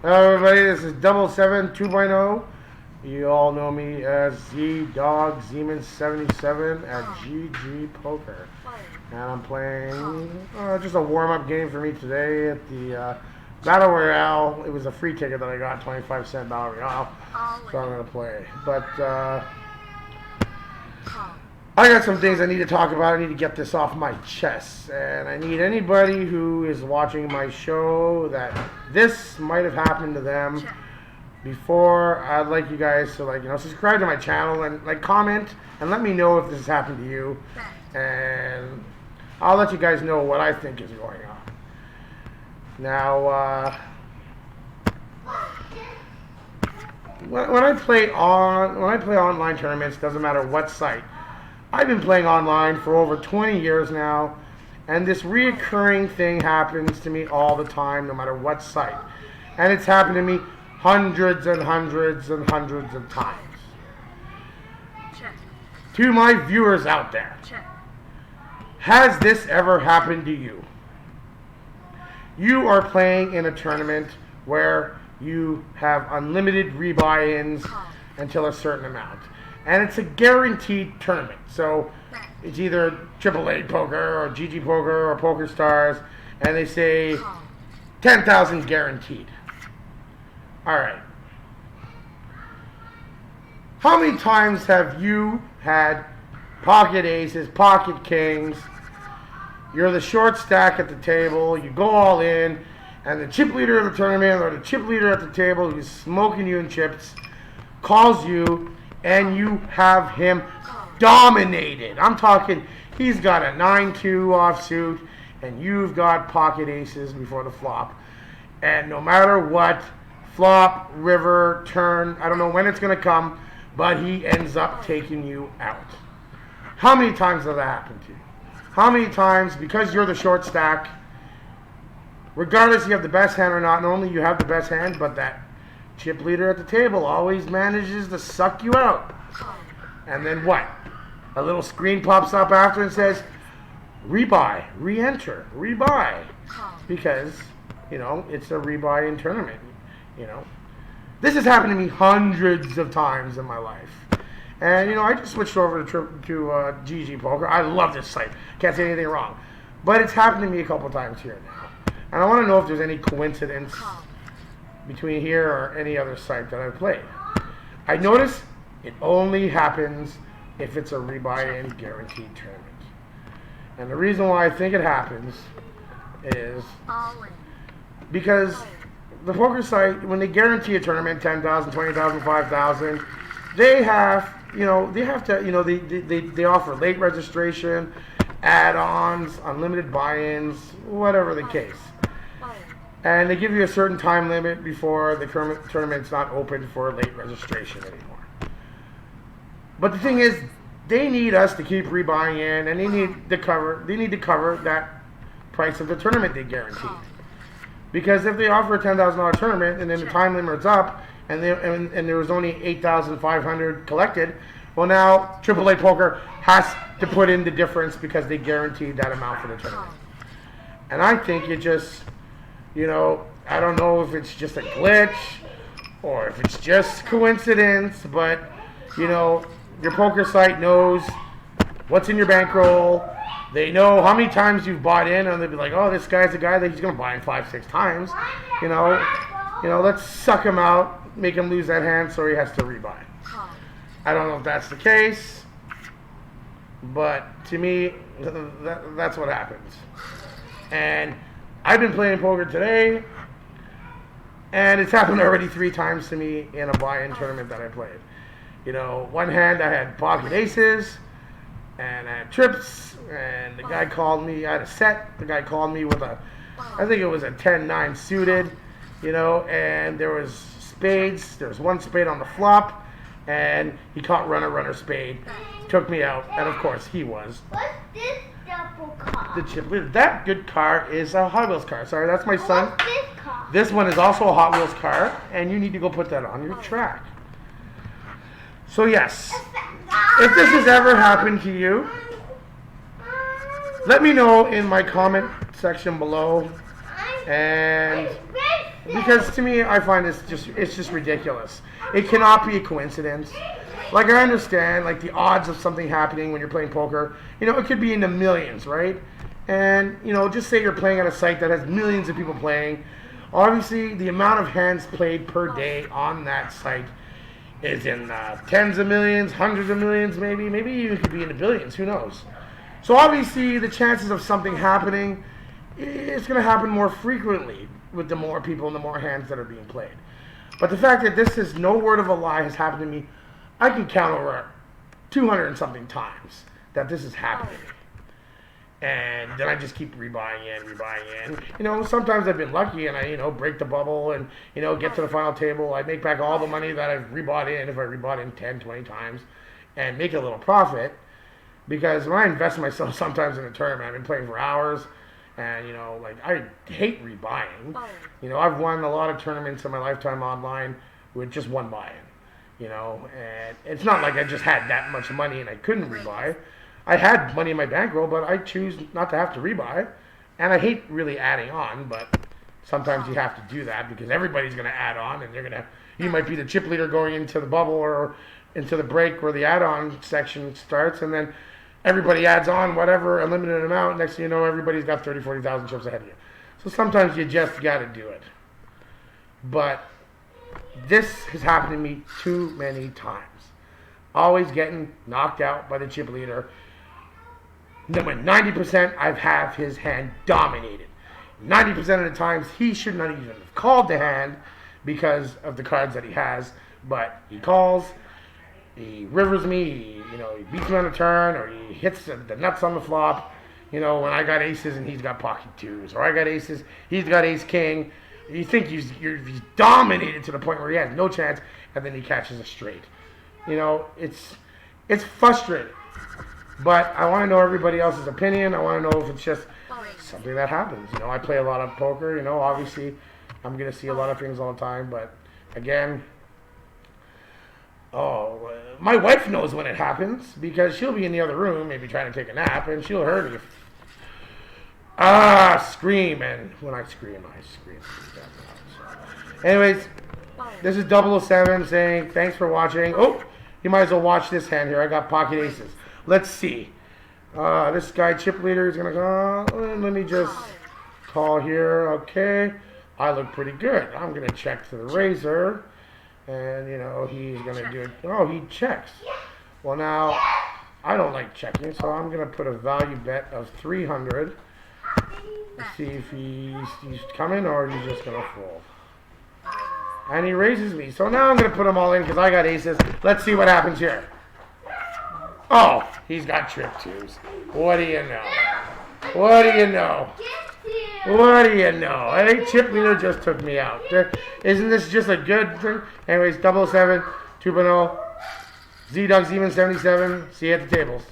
Hello everybody, this is Double Seven 2.0. You all know me as Z-Dog Zeman77 at GG Poker. And I'm playing just a warm-up game for me today at the Battle Royale. It was a free ticket that I got, 25-cent Battle Royale. So I'm going to play. But I got some things I need to talk about. I need to get this off my chest. And I need anybody who is watching my show that this might have happened to them before. I'd like you guys to subscribe to my channel and comment and let me know if this has happened to you. And I'll let you guys know what I think is going on. Now, when I play online tournaments, doesn't matter what site. I've been playing online for over 20 years now, and this reoccurring thing happens to me all the time, no matter what site. And it's happened to me hundreds and hundreds and hundreds of times. To my viewers out there, has this ever happened to you? You are playing in a tournament where you have unlimited rebuy-ins until a certain amount. And it's a guaranteed tournament. So it's either AAA Poker or GG Poker or Poker Stars, and they say 10,000 guaranteed. Alright. How many times have you had pocket aces, pocket kings? You're the short stack at the table, you go all in, and the chip leader of the tournament or the chip leader at the table who's smoking you in chips calls you, and you have him dominated. I'm talking, he's got a 9-2 offsuit, and you've got pocket aces before the flop. And no matter what, flop, river, turn, I don't know when it's going to come, but he ends up taking you out. How many times has that happened to you? How many times, because you're the short stack, regardless if you have the best hand or not only you have the best hand, but that chip leader at the table always manages to suck you out. And then what? A little screen pops up after and says, rebuy, re-enter, rebuy. Because, it's a rebuy-in tournament. This has happened to me hundreds of times in my life. And, I just switched over to GG Poker. I love this site. Can't say anything wrong. But it's happened to me a couple times here now. And I want to know if there's any coincidence between here or any other site that I've played. I notice it only happens if it's a rebuy-in guaranteed tournament. And the reason why I think it happens is because the poker site, when they guarantee a tournament, 10,000, 20,000, 5,000, they have, they offer late registration, add-ons, unlimited buy-ins, whatever the case. And they give you a certain time limit before the tournament's not open for late registration anymore. But the thing is, they need us to keep rebuying in, and they need to cover that price of the tournament they guaranteed. Because if they offer a $10,000 tournament and then the time limit's up, and there was only 8,500 collected, well now AAA Poker has to put in the difference because they guaranteed that amount for the tournament. And I think it just, I don't know if it's just a glitch or if it's just coincidence, but, your poker site knows what's in your bankroll. They know how many times you've bought in, and they'll be like, oh, this guy's a guy that he's going to buy in 5-6 times. Let's suck him out, make him lose that hand so he has to rebuy. I don't know if that's the case, but to me, that's what happens. And I've been playing poker today, and it's happened already 3 times to me in a buy-in tournament that I played. One hand I had pocket aces, and I had trips, and the guy called me, I had a set, the guy called me with I think it was a 10-9 suited, and there was spades, there was one spade on the flop, and he caught runner, spade, took me out, and of course he was. What's this double car? The chip leader. That good car is a Hot Wheels car. Sorry, that's my son. What's this car? This one is also a Hot Wheels car, and you need to go put that on your track. So yes, if this has ever happened to you, let me know in my comment section below, and Because to me, I find it's just ridiculous. It cannot be a coincidence. Like, I understand, like, the odds of something happening when you're playing poker, you know, it could be in the millions, right? And, you know, just say you're playing at a site that has millions of people playing. Obviously, the amount of hands played per day on that site is in tens of millions, hundreds of millions, maybe. Maybe even could be in the billions, who knows? So obviously, the chances of something happening is going to happen more frequently with the more people and the more hands that are being played. But the fact that this is no word of a lie has happened to me, I can count over 200 and something times that this has happened to me. And then I just keep rebuying in. You know, sometimes I've been lucky and I, you know, break the bubble and, you know, get to the final table. I make back all the money that I've rebought in, if I rebought in 10, 20 times, and make a little profit. Because when I invest myself sometimes in a tournament, I've been playing for hours. And, you know, like, I hate rebuying. You know, I've won a lot of tournaments in my lifetime online with just one buy-in. You know, and it's not like I just had that much money and I couldn't rebuy. I had money in my bankroll, but I choose not to have to rebuy. And I hate really adding on, but sometimes you have to do that because everybody's going to add on and you might be the chip leader going into the bubble or into the break where the add-on section starts, and then everybody adds on whatever, a limited amount. Next thing you know, everybody's got 30, 40,000 chips ahead of you. So sometimes you just got to do it. But this has happened to me too many times. Always getting knocked out by the chip leader. Then when 90% I've have his hand dominated. 90% of the times he should not even have called the hand because of the cards that he has. But he calls, he rivers me, he beats me on the turn, or he hits the nuts on the flop. You know, when I got aces and he's got pocket twos, or I got aces, he's got ace king. You think he's dominated to the point where he has no chance, and then he catches a straight. You know, it's frustrating. But I want to know everybody else's opinion. I want to know if it's just something that happens. You know, I play a lot of poker. You know, obviously, I'm going to see a lot of things all the time. But, again, my wife knows when it happens because she'll be in the other room, maybe trying to take a nap, and she'll hear me scream. And when I scream, I scream. Anyways, this is 007 saying thanks for watching. Oh, you might as well watch this hand here. I got pocket aces. Let's see. This guy, chip leader, is going to go. Let me just call here. Okay. I look pretty good. I'm going to check to the razor. And, he's going to do it. Oh, he checks. Well, now, I don't like checking, so I'm going to put a value bet of 300. Let's see if he's coming or he's just going to fold. And he raises me. So now I'm going to put them all in because I got aces. Let's see what happens here. Oh, he's got trip twos. What do you know? What do you know? What do you know? I think chip leader just took me out. Isn't this just a good thing? Anyways, 007, 2.0, Z-Ducks even 77. See you at the tables.